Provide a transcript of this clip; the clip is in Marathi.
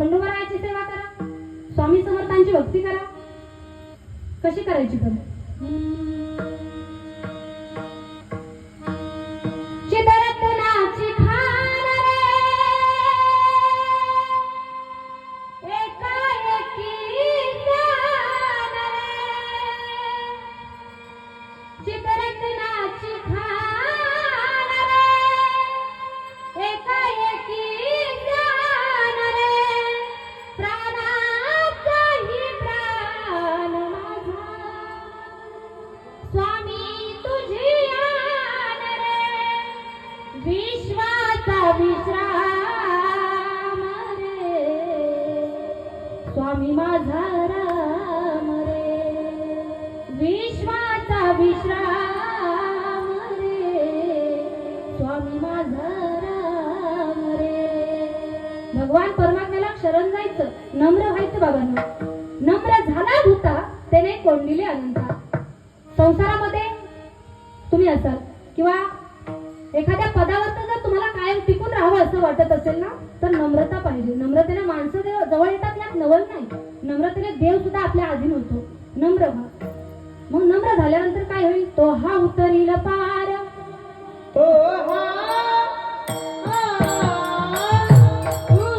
खंडोबारायाची सेवा करा, स्वामी समर्थांची भक्ती करा. कशी करायची पण? चिदरत्नाची खान रे एकाएकी जाण रे, चिदरत्नाची खान रे एकाएकी जाण रे, प्राणाचाही प्राण माझा स्वामी तुझी आण रे, विश्वाचा विश्राम रे स्वामी माझा राम रे, विश्वाचा विश्राम रे स्वामी माझा राम रे. भगवान परमात्म्याला शरण जायचं, नम्र व्हायचं बाबांनो. नम्र झाला भूता त्याने कोंडिले अनंता. संसारामध्ये तुम्ही असाल किंवा एखाद्या पदावर जर तुम्हाला कायम टिकून राहावं असं वाटत असेल ना, तर नम्रता पाहिजे. नम्रतेने माणसं जवळ येतात, यात नवल नाही. नम्रतेने देव सुद्धा आपल्या अधीन होतो. नम्र व्हा. मग नम्र झाल्यानंतर काय होईल? तो हा उतरील पा